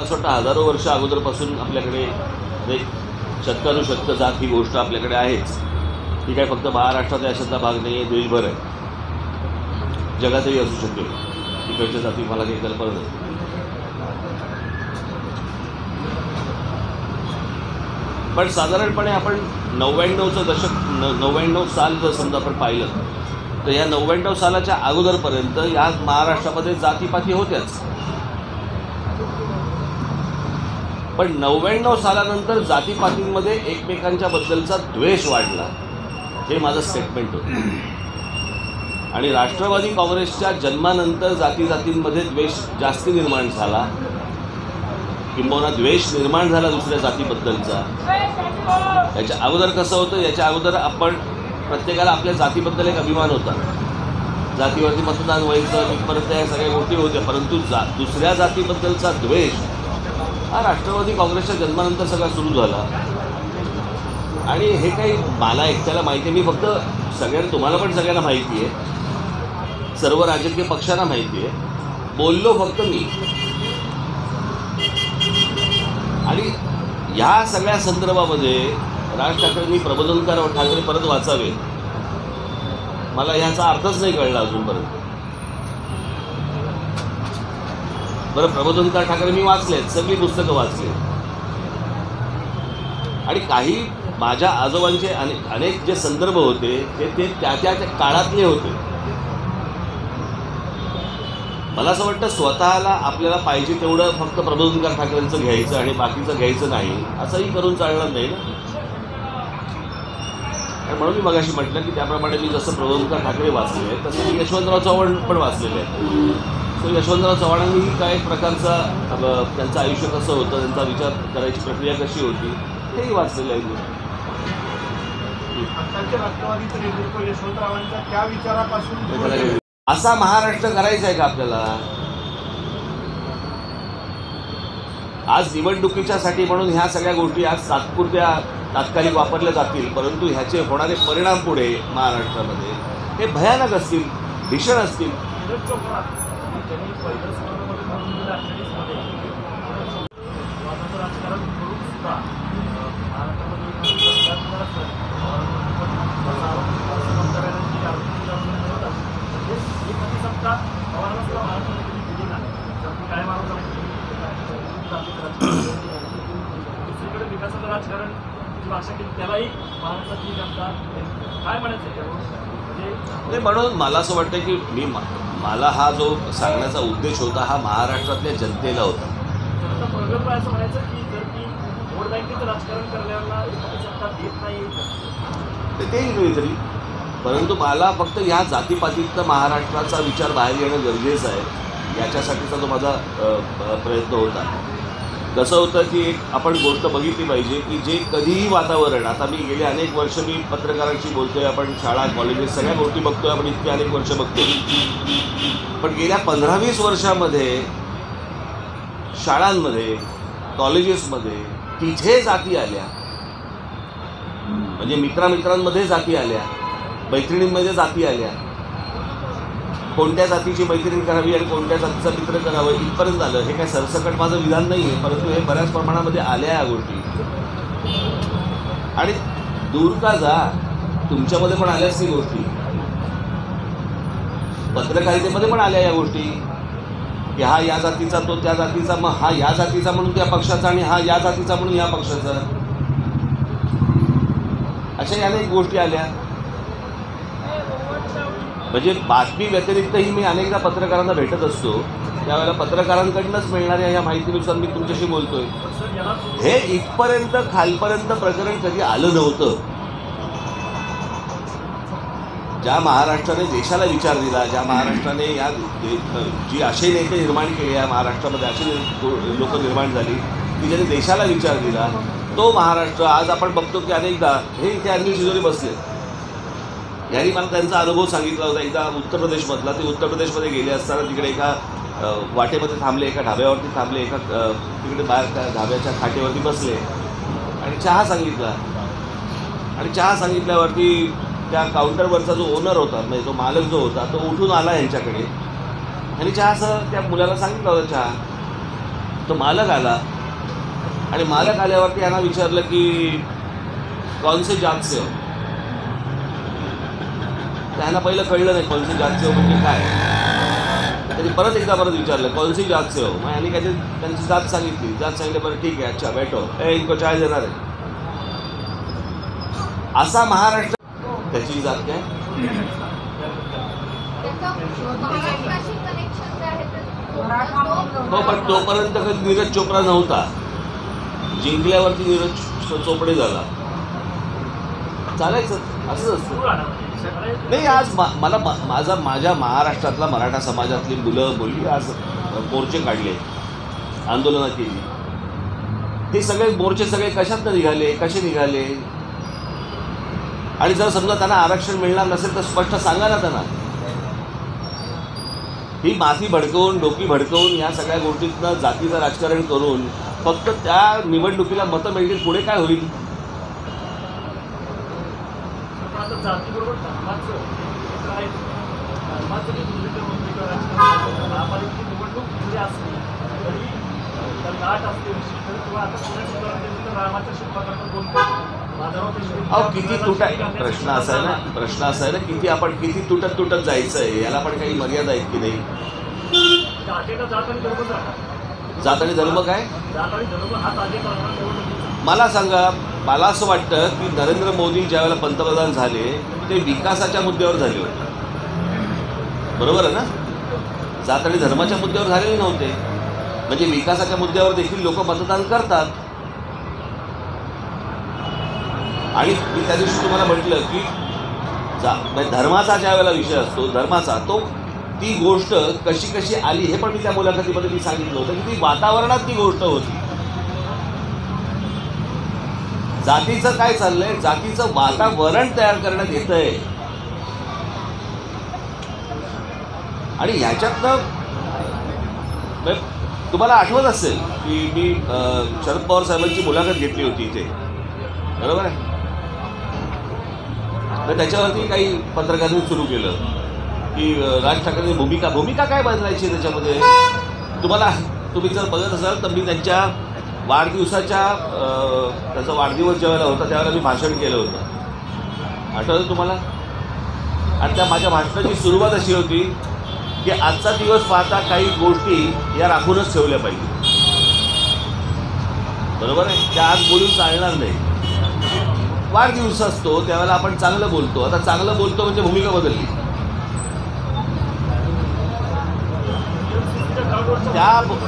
असं वाटतं हजारो वर्ष अगोदरपासून आपल्याकडे एक शतकानुशतक जात ही गोष्ट आपल्याकडे आहेच. ही काय फक्त महाराष्ट्रात अशातला भाग नाही आहे, देशभर आहे, जगातही असू शकेल. तिकडच्या जाती मला काही कल्पना नाही. पण साधारणपणे आपण 99चं दशक 99 साल जर समजा आपण पाहिलं तर या 99 सालाच्या अगोदरपर्यंत या महाराष्ट्रामध्ये जातीपाती होत्याच. पण 99 सालानंतर जातीपातींमध्ये एकमेकांच्या बद्दलचा द्वेष वाढला, हे माझं स्टेटमेंट होतं. आणि राष्ट्रवादी काँग्रेसच्या जन्मानंतर जातींमध्ये द्वेष जास्ती निर्माण झाला, किंबहुना द्वेष निर्माण झाला दुसऱ्या जातीबद्दलचा. याच्या अगोदर कसं होतं, याच्या अगोदर आपण प्रत्येकाला आपल्या जातीबद्दल एक अभिमान होता, जातीवरती मतदान व्हायचं, इथपर्यंत या सगळ्या गोष्टी होत्या. परंतु दुसऱ्या जातीबद्दलचा द्वेष हा राष्ट्रवादी काँग्रेसच्या जन्मानंतर सगळा सुरू झाला. आणि हे काही मला एकट्याला माहिती आहे, मी फक्त सगळ्यांना, तुम्हाला पण सगळ्यांना माहिती आहे, सर्व राजकीय पक्षांना माहिती आहे, बोललो फक्त मी. आणि ह्या सगळ्या संदर्भामध्ये राज ठाकरेंनी प्रबोधनकार ठाकरे परत वाचावे, मला ह्याचा अर्थच नाही कळला अजूनपर्यंत. बरं, प्रबोधनकार ठाकरे मी वाचलेत, सगळी पुस्तकं वाचली, आणि काही माझ्या आजोबांचे अनेक जे संदर्भ होते ते त्या काळातले होते. मला असं वाटतं स्वतःला आपल्याला पाहिजे तेवढं फक्त प्रबोधनकार ठाकरेंचं घ्यायचं आणि बाकीचं घ्यायचं नाही, असंही करून चालणार नाही ना. म्हणून मी मगाशी म्हटलं की त्याप्रमाणे मी जसं प्रबोधनकार ठाकरे वाचले आहे तसं मी यशवंतराव चव्हाण पण वाचलेले आहे. सो यशवंतराव चव्हाणांनीही काय एक प्रकारचा त्यांचं आयुष्य कसं होतं, त्यांचा विचार करायची प्रक्रिया कशी होती, हेही वाचलेलं आहे. असा महाराष्ट्र करायचा आहे का आपल्याला? आज निवडणुकीच्यासाठी म्हणून ह्या सगळ्या गोष्टी आज तात्कालिक वापरल्या जातील, परंतु ह्याचे होणारे परिणाम पुढे महाराष्ट्रामध्ये हे भयानक असतील, भीषण असतील. म्हणून मला असं वाटतं की मला हा जो सांगण्याचा उद्देश होता हा महाराष्ट्रातल्या जनतेला होता. तेही नाही तरी, परंतु मला फक्त ह्या जातीपातीतनं महाराष्ट्राचा विचार बाहेर येणं गरजेचं आहे, याच्यासाठीचा जो माझा प्रयत्न होता. कसं होतं की एक आपण गोष्ट बघितली पाहिजे की जे कधीही वातावरण, आता मी गेले अनेक वर्ष मी पत्रकारांशी बोलतोय, आपण शाळा कॉलेजेस सगळ्या गोष्टी बघतोय, आपण इतके अनेक वर्ष बघतोय. पण गेल्या 15-20 वर्षामध्ये शाळांमध्ये, कॉलेजेसमध्ये तिथे जाती आल्या, म्हणजे मित्रांमध्ये जाती आल्या, मैत्रिणींमध्ये जाती आल्या. कोणत्या जातीची मैत्रीण करावी आणि कोणत्या जातीचा मित्र करावं इथपर्यंत आलं. हे काय सरसकट माझं विधान नाही आहे, परंतु हे बऱ्याच प्रमाणामध्ये आल्या या गोष्टी. आणि दूर का जा, तुमच्यामध्ये पण आल्याच ती गोष्टी, पत्रकारितेमध्ये पण आल्या या गोष्टी की हा या जातीचा, तो त्या जातीचा, मग हा या जातीचा म्हणून त्या पक्षाचा आणि हा या जातीचा म्हणून या पक्षाचा, अशा अनेक गोष्टी आल्या. म्हणजे बातमी व्यतिरिक्तही मी अनेकदा पत्रकारांना भेटत असतो, त्यावेळेला पत्रकारांकडूनच मिळणाऱ्या या माहितीनुसार मी तुमच्याशी बोलतोय. हे इथपर्यंत खालपर्यंत प्रकरण कधी आलं नव्हतं. ज्या महाराष्ट्राने देशाला विचार दिला, ज्या महाराष्ट्राने या जी असे नेते निर्माण केले, या महाराष्ट्रामध्ये असे लोक निर्माण झाली की ज्यांनी देशाला विचार दिला, तो महाराष्ट्र आज आपण बघतो की अनेकदा हे इथे अनिल शिजोरी बसले. यांनी मला त्यांचा अनुभव सांगितला होता. एकदा उत्तर प्रदेशमधला, ते उत्तर प्रदेशमध्ये गेले असताना तिकडे एका वाटेमध्ये थांबले, एका ढाब्यावरती थांबले, एका तिकडे बाहेर त्या ढाब्याच्या खाटेवरती बसले आणि चहा सांगितला. आणि चहा सांगितल्यावरती त्या काउंटरवरचा जो ओनर होता, म्हणजे जो मालक जो होता, तो उठून आला यांच्याकडे आणि चहा असं त्या मुलाला सांगितलं होतं चहा. तो मालक आला आणि मालक आल्यावरती यांना विचारलं की कौन से जात से हो. त्यांना पहिलं कळलं नाही कौन सी जात से हो म्हणजे काय. त्यांनी परत विचारलं कौन सी जात से हो. मग यांनी काहीतरी त्यांची जात सांगितली. जात सांगितलं बरं ठीक आहे अच्छा बैठो इनको चाय देणार आहे. असा महाराष्ट्र त्याची जात काय. हो पण तोपर्यंत कधी नीरज चोप्रा नव्हता. जिंकल्यावरती नीरज चोपडे झाला. चालायचं असंच असतं. नाही आज मला माझ्या महाराष्ट्रातला मराठा समाजातली मुलं मुली आज मोर्चे काढले, आंदोलनं केली. ते सगळे मोर्चे सगळे कशातनं निघाले, कसे निघाले. आणि जर समजा त्यांना आरक्षण मिळणार नसेल तर स्पष्ट सांगा ना त्यांना. ही माथी भडकवून डोकी भडकवून या सगळ्या गोष्टीतनं जातीचं राजकारण करून फक्त त्या निवडणुकीला मतं मिळतील, पुढे काय होईल. अहो किती प्रश्न असा आहे ना किती आपण किती तुटत जायचं आहे. याला पण काही मर्यादा आहेत की नाही. जात आणि धर्म काय. मला सांगा, मला असं वाटतं की नरेंद्र मोदी ज्यावेळेला पंतप्रधान झाले ते विकासाच्या मुद्द्यावर झाले होते. बरोबर आहे ना. जात आणि धर्माच्या मुद्द्यावर झालेले नव्हते. म्हणजे विकासाच्या मुद्द्यावर देखील लोक मतदान करतात. आणि मी त्या दिवशी तुम्हाला म्हटलं की धर्माचा ज्या वेळेला विषय असतो धर्माचा तो ती गोष्ट कशी आली हे पण मी त्या मुलाखतीमध्ये मी सांगितलं होतं की ती वातावरणात ती गोष्ट होती. जातीचं काय चाललंय, जातीचं वातावरण तयार करण्यात येतंय. आणि ह्याच्यातनं तुम्हाला आठवत असेल की मी शरद पवार साहेबांची मुलाखत घेतली होती इथे, बरोबर आहे. तर त्याच्यावरती काही पत्रकारांनी सुरू केलं की राज ठाकरेंनी भूमिका काय बदलायची त्याच्यामध्ये. तुम्ही जर बघत असाल तर मी त्यांच्या वाढदिवसाच्या त्याचा वाढदिवस ज्यावेळेला होता त्यावेळेला मी भाषण केलं होतं, आठवतं तुम्हाला. आणि त्या माझ्या भाषणाची सुरुवात अशी होती की आजचा दिवस पाहता काही गोष्टी या राखूनच ठेवल्या पाहिजे. बरोबर आहे. त्या आज बोलून चालणार नाही. वाढदिवस असतो त्यावेळेला आपण चांगलं बोलतो. आता चांगलं बोलतो म्हणजे भूमिका बदलली.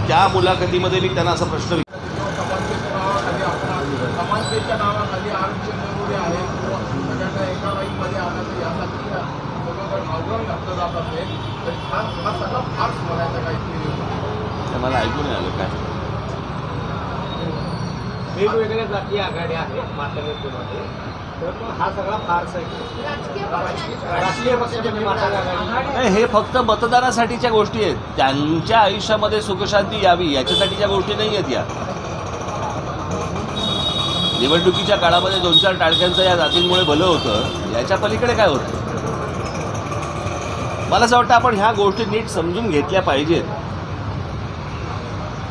त्या मुलाखतीमध्ये मी त्यांना असा प्रश्न समानतेच्या नावाखाली आरक्षण जरुरी आहे. सगळ्यांना एका बाईमध्ये आणायचं यासाठी सगळं आवरण घातलं जात असेल तर हा सगळा फार्स म्हणायचा काहीतरी. मला ऐकून नाही आलं काय. वेगवेगळ्या जाती आघाड्या आहेत मातृत्वामध्ये, तर मग हा सगळा फार्स आहे. राष्ट्रीय पक्षाच्या नाही, हे फक्त मतदानासाठीच्या गोष्टी आहेत. त्यांच्या आयुष्यामध्ये सुखशांती यावी याच्यासाठीच्या गोष्टी नाही आहेत या. निवडणुकीच्या काळामध्ये 2-4 टाळक्यांचं या जातींमुळे भलं होतं, याच्या पलीकडे काय होतं. मला असं वाटतं आपण ह्या गोष्टी नीट समजून घेतल्या पाहिजेत.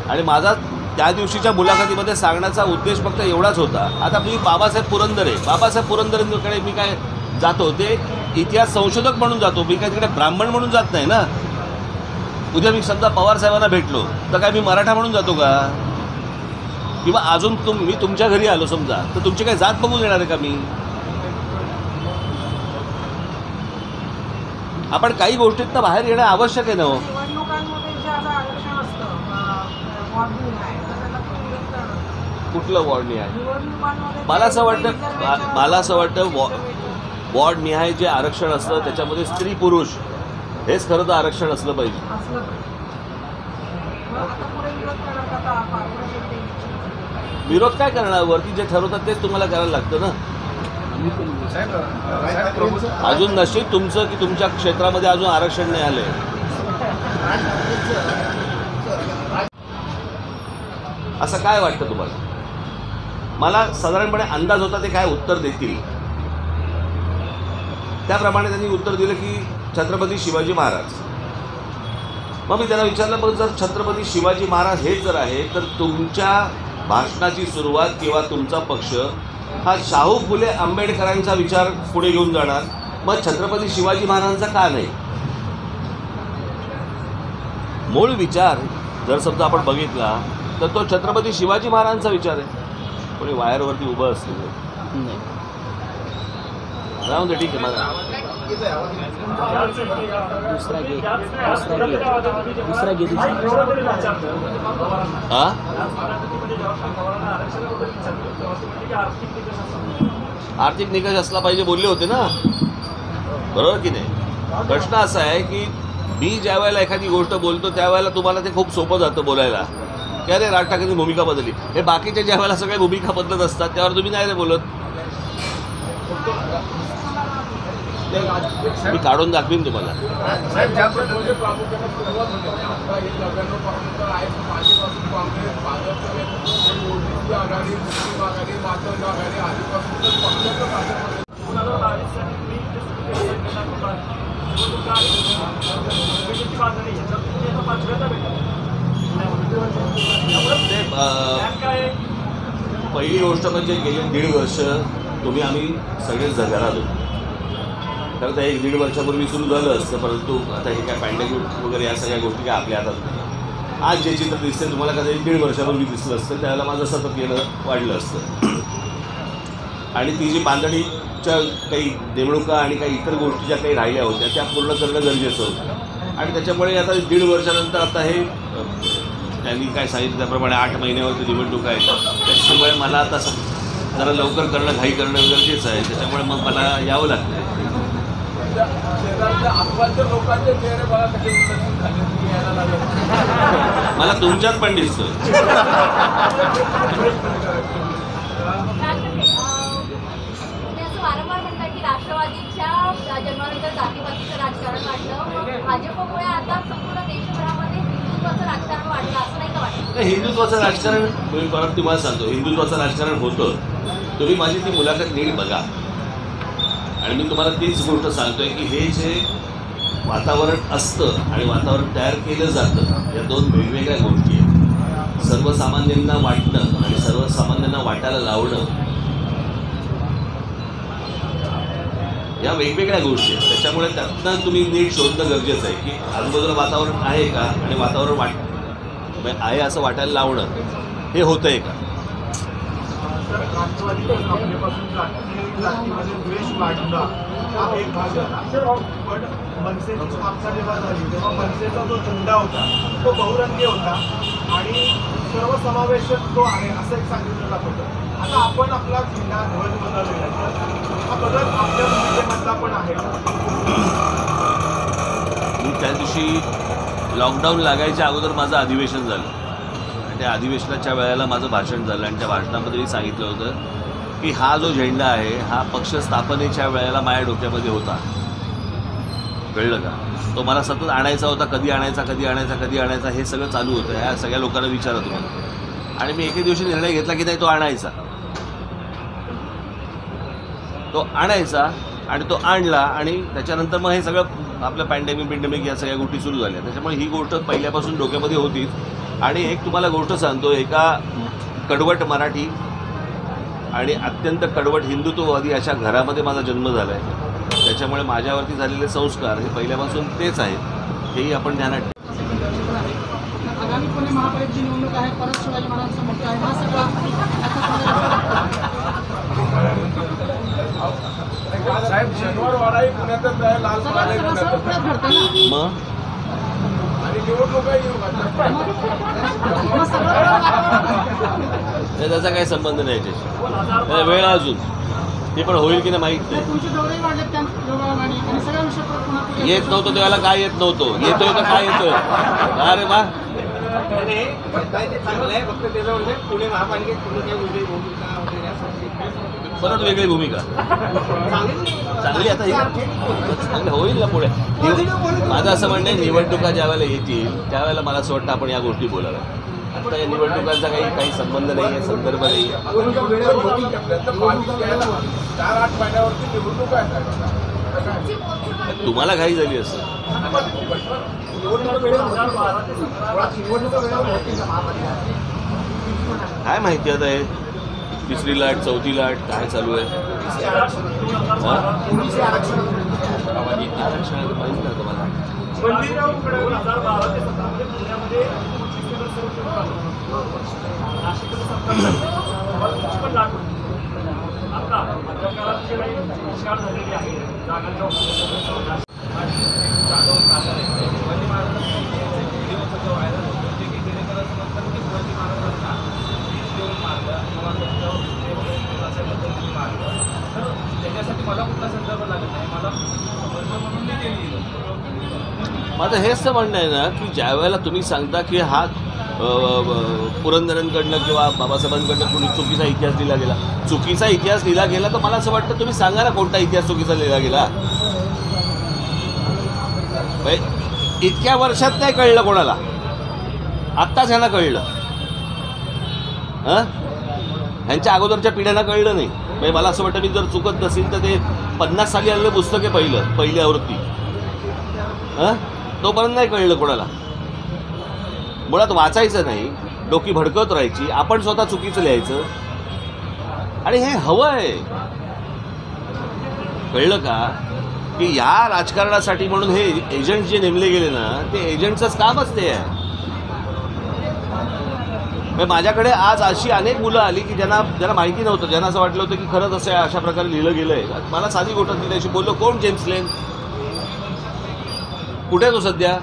आणि माझा त्या दिवशीच्या मुलाखतीमध्ये सांगण्याचा उद्देश फक्त एवढाच होता. आता मी बाबासाहेब पुरंदरेंकडे मी काय जातो ते इतिहास संशोधक म्हणून जातो. मी काय तिकडे ब्राह्मण म्हणून जात नाही ना. उद्या मी समजा पवार साहेबांना भेटलो तर काय मी मराठा म्हणून जातो का. किंवा अजून मी तुमच्या घरी आलो समजा तर तुमची काही जात बघून येणार आहे का मी. आपण काही गोष्टीतनं बाहेर येणं आवश्यक आहे ना. कुठलं वॉर्डनिहाय. मला असं वाटतं वॉर्डनिहाय जे आरक्षण असतं त्याच्यामध्ये स्त्री पुरुष हेच खरं तर आरक्षण असलं पाहिजे. विरोध काय करणार. वरती जे ठरवतात तेच तुम्हाला करायला लागतं ना. अजून नशीब तुमचं की तुमच्या क्षेत्रामध्ये अजून आरक्षण नाही आलंय. असं काय वाटतं तुम्हाला. मला साधारणपणे अंदाज होता ते काय उत्तर देतील. त्याप्रमाणे त्यांनी उत्तर दिलं की छत्रपती शिवाजी महाराज. मग मी त्यांना विचारलं, मग जर छत्रपती शिवाजी महाराज हेच जर आहे तर तुमच्या भाषणाची सुरुवात किंवा तुमचा पक्ष हा शाहू फुले आंबेडकरांचा विचार पुढे घेऊन जाणार, मग छत्रपती शिवाजी महाराजांचा का नाही? मूळ विचार जर समजा आपण बघितला तर तो छत्रपती शिवाजी महाराजांचा विचार आहे. कोणी वायरवरती उभं असतं राहून दे, ठीक आहे. मला आर्थिक निकष असला पाहिजे बोलले होते ना, बरोबर की नाही? प्रश्न असा आहे की मी ज्या वेळेला एखादी गोष्ट बोलतो त्यावेळेला तुम्हाला ते खूप सोपं जातं बोलायला की अरे राज ठाकरेंनी भूमिका बदलली. हे बाकीच्या ज्या वेळेला सगळ्या भूमिका बदलत असतात त्यावर तुम्ही नाही रे बोलत. मी काढून दाखवीन तुम्हाला. साहेब, ज्या प्रकारे प्रामुख्याने सुरुवात होते आता हे 99 पासून तर आहे, आधीपासून काँग्रेस, भाजप, ओबीसी आघाडी, मुस्लिम आघाडी, मातंग आघाडी आधीपासून तर पक्षाचं कार्यक्रम पहिली गोष्ट म्हणजे गेली 1.5 वर्ष आम्ही सगळेच घरात होतो. खरं तर 1-1.5 वर्षापूर्वी सुरू झालं असतं, परंतु आता हे काय पॅन्डेमिक वगैरे या सगळ्या गोष्टी काय आपल्या हातात नाही. आज जे चित्र दिसते तुम्हाला कदाचित 1.5 वर्षापूर्वी दिसलं असतं, त्यावेळेला माझं सतत येणं वाढलं असतं. आणि ती जी बांधणीच्या काही नेमणुका आणि काही इतर गोष्टी ज्या काही राहिल्या होत्या त्या पूर्ण करणं गरजेचं होतं. आणि त्याच्यामुळे आता 1.5 वर्षानंतर आता हे त्यांनी काय सांगितलं त्याप्रमाणे 8 महिन्यावरती निवडणुका आहेत. त्याच्यामुळे मला आता जरा लवकर करणं, घाई करणं गरजेचं आहे. त्याच्यामुळे मग मला यावं लागतं. शेजारच्या आसपासच्या लोकांचे चेहरे बघा कसे उलटून झाले, तुम्ही यायला लागले. मला तुमच्यात पण दिसतोय. वारंवार म्हणतात की राष्ट्रवादीच्या जन्मानंतर जातीपातीचं राजकारण वाढलं, मग भाजपमुळे आता संपूर्ण देशभरामध्ये हिंदुत्वाचं राजकारण वाढलं, असं नाही का वाटतं? हिंदुत्वाचं राजकारण तुम्ही परत तुम्हाला सांगतो, हिंदुत्वाचं राजकारण होतं. तुम्ही माझी ती मुलाखत नीट बघा. आणि मी तुम्हाला तीच गोष्ट सांगतोय की हे जे वातावरण असतं आणि वातावरण तयार केलं जातं या 2 वेगवेगळ्या गोष्टी आहेत. सर्वसामान्यांना वाटणं आणि सर्वसामान्यांना वाटायला लावणं या वेगवेगळ्या गोष्टी आहेत. त्याच्यामुळे त्यातनं तुम्ही नीट शोधणं गरजेचं आहे की आजूबाजूला वातावरण आहे का, आणि वातावरण आहे असं वाटायला लावणं हे होतं आहे का. जातीमध्ये द्वेष वाढला हा एक भाग झाला. पण मनसेची स्थापना जेव्हा झाली तेव्हा मनसेचा जो झेंडा होता तो बहुरंगी होता आणि सर्वसमावेशक तो आहे असं एक सांगितलं जात होतं. आता आपण आपला झेंडा ध्वज बदललेला आहे, हा बदल आपल्या भूमिकेमधला पण आहे. मी त्या दिवशी लॉकडाऊन लागायच्या अगोदर माझं अधिवेशन झालं आणि त्या अधिवेशनाच्या वेळेला माझं भाषण झालं आणि त्या भाषणामध्ये मी सांगितलं होतं की हा जो झेंडा आहे हा पक्ष स्थापनेच्या वेळेला माझ्या डोक्यामध्ये होता. कळलं का? तो मला सतत आणायचा होता. कधी आणायचा कधी आणायचा कधी आणायचा हे सगळं चालू होतं. या सगळ्या लोकांना विचारा तुम्हाला. आणि मी एके दिवशी निर्णय घेतला की नाही, तो आणायचा. तो आणायचा आणि तो आणला. आणि त्याच्यानंतर मग हे सगळं आपलं पॅन्डेमिक या सगळ्या गोष्टी सुरू झाल्या. त्याच्यामुळे ही गोष्ट पहिल्यापासून डोक्यामध्ये होतीच. आणि एक तुम्हाला गोष्ट सांगतो, एका कडवट मराठी आणि अत्यंत कडवट हिंदुत्ववादी अशा घरामध्ये माझा जन्म झाला आहे. त्याच्यामुळे माझ्यावरती झालेले संस्कार हे पहिल्यापासून तेच आहेत, हेही आपण ध्यानात आगामी पुणे महापालिकेची निवडणूक आहे, परत शिवाजी महाराजांचा मोठा आहे, हा सगळा साहेब, शनिवारवाडाही पुण्यातच आहे, लाल महालही पुण्यातच आहे. मग आणि निवडणुकाही त्याचा काही संबंध नाही त्याची. वेळ अजून ते पण होईल की नाही माहीत नाही. तुमचे दौरे वाढलेत त्या योगायोगाने आणि सगळ्या विषय येत नव्हतं त्यावेळेला, काय येत नव्हतं, येतोय तर काय येतोय. अरे वा, पुणे महापालिकेत परत वेगळी भूमिका चांगली. आता चांगली होईल ना पुढे. माझं असं म्हणणं आहे, निवडणुका ज्या वेळेला येतील त्यावेळेला मला असं वाटतं आपण या गोष्टी बोलाव्या. आता या निवडणुकांचा काही संबंध नाही आहे, संदर्भ नाही आहे. 4-8 महिन्यावरती निवडणूक आहे. तुमची मोठी मागणी तुम्हाला घाई झाली असं. काय माहिती आता हे तिसरी लाट चौथी लाट काय चालू आहे. हा? माहिती नाही तुम्हाला. माझं हेच तर म्हणणं आहे ना की ज्या वेळेला तुम्ही सांगता की हा पुरंदरांकडनं किंवा बाबासाहेबांकडनं कोणी चुकीचा इतिहास लिहिला गेला, चुकीचा इतिहास लिहिला गेला तर मला असं वाटतं तुम्ही सांगा ना कोणता इतिहास चुकीचा लिहिला गेला. इतक्या वर्षात नाही कळलं कोणाला, आत्ताच ह्यांना कळलं. हां, ह्यांच्या अगोदरच्या पिढ्यांना कळलं नाही. म्हणजे मला असं वाटतं मी जर चुकत नसेल तर ते 50 साली आलेलं पुस्तक आहे पहिली आवृत्ती. हां, तोपर्यंत नाही कळलं कोणाला. मुळात वाचायचं नाही, डोकी भडकत राहायची, आपण स्वतः चुकीचं लिहायचं. आणि हे हवं आहे. कळलं का की या राजकारणासाठी म्हणून हे एजंट जे नेमले गेले ना ते एजंटचंच कामच ते आहे. माझ्याकडे आज अशी अनेक मुलं आली की ज्यांना माहिती नव्हतं, ज्यांना असं वाटलं होतं की खरंच असं अशा प्रकारे लिहिलं गेलं आहे. मला साधी गोष्ट दिल्याशी बोललो, कोण जेम्स लेन, कुठे तो सध्या?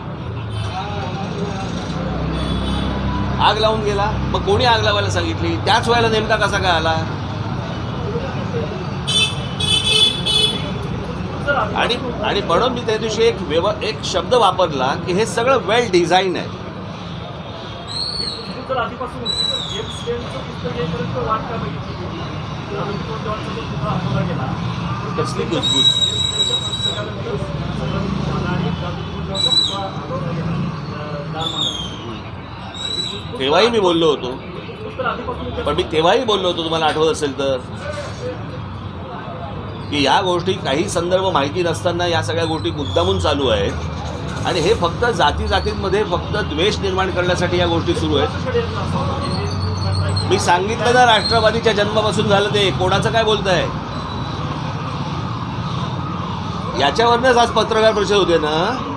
आग लावून गेला. मग कोणी आग लावायला सांगितली? त्याच वेळेला नेमका कसा काय आला? आणि म्हणून मी त्या दिवशी एक शब्द वापरला की हे सगळं वेल डिझाईन आहे. कसली कुजबूज. तेव्हाही मी बोललो होतो, पण मी तेव्हाही बोललो होतो तुम्हाला आठवत असेल तर की या गोष्टी काही संदर्भ माहिती नसताना या सगळ्या गोष्टी मुद्दामून चालू आहेत आणि हे फक्त जातींमध्ये फक्त द्वेष निर्माण करण्यासाठी या गोष्टी सुरू आहेत. मी सांगितलं ना राष्ट्रवादीच्या जन्मापासून झालं ते. कोणाचं काय बोलताय? याच्यावरनंच आज पत्रकार परिषद होते ना.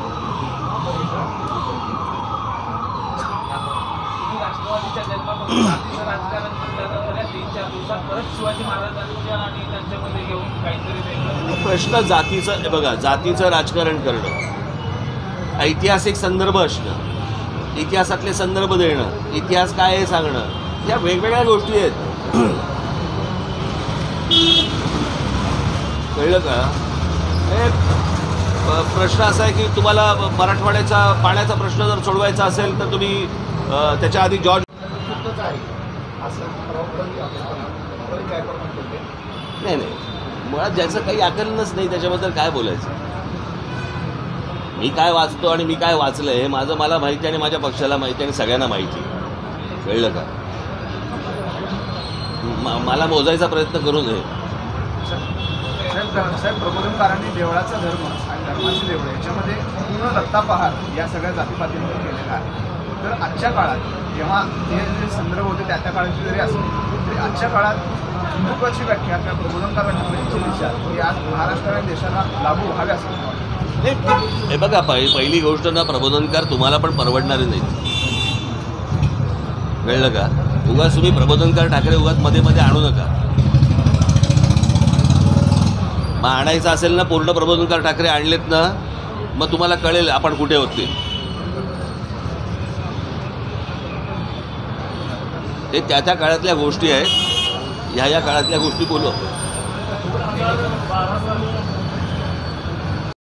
प्रश्न जातीचं, बघा, जातीचं राजकारण करणं, ऐतिहासिक संदर्भ असणं, इतिहासातले संदर्भ देणं, इतिहास काय आहे सांगणं, या वेगवेगळ्या गोष्टी आहेत. कळलं का? हे प्रश्न असा आहे की तुम्हाला मराठवाड्याचा पाण्याचा प्रश्न जर सोडवायचा असेल तर तुम्ही त्याच्या आधी जॉर्ज नाही मुळात ज्याचं काही आकलनच नाही त्याच्याबद्दल काय बोलायचं. मी काय वाचतो आणि मी काय वाचलं हे मला माहिती आणि माझ्या पक्षाला माहिती आणि सगळ्यांना माहिती. कळलं का? मला मोजायचा प्रयत्न करू नये. साहेब, प्रबोधनकारांनी देवळाचा धर्म आणि धर्माची देवळं याच्यामध्ये पूर्ण दत्तापहार या सगळ्या जातीपातींवर केलेला आहे. तर आजच्या काळात जेव्हा हे जे संदर्भ होते त्या काळाची जरी असले तरी आजच्या काळात हिंदुत्वाची व्याख्या किंवा प्रबोधनकारांची दिशा ही आज महाराष्ट्र आणि देशाला लागू व्हावी असं हे बघा, पहिली गोष्ट ना, प्रबोधनकार तुम्हाला पण परवडणारे नाही. कळलं का? उगाच तुम्ही प्रबोधनकार ठाकरे उगाच मध्ये मध्ये आणू नका. मग आणायचं असेल ना पूर्ण प्रबोधनकार ठाकरे आणलेत ना, मग तुम्हाला कळेल आपण कुठे होते. हे त्या काळातल्या गोष्टी आहेत. ह्या काळातल्या गोष्टी बोलू.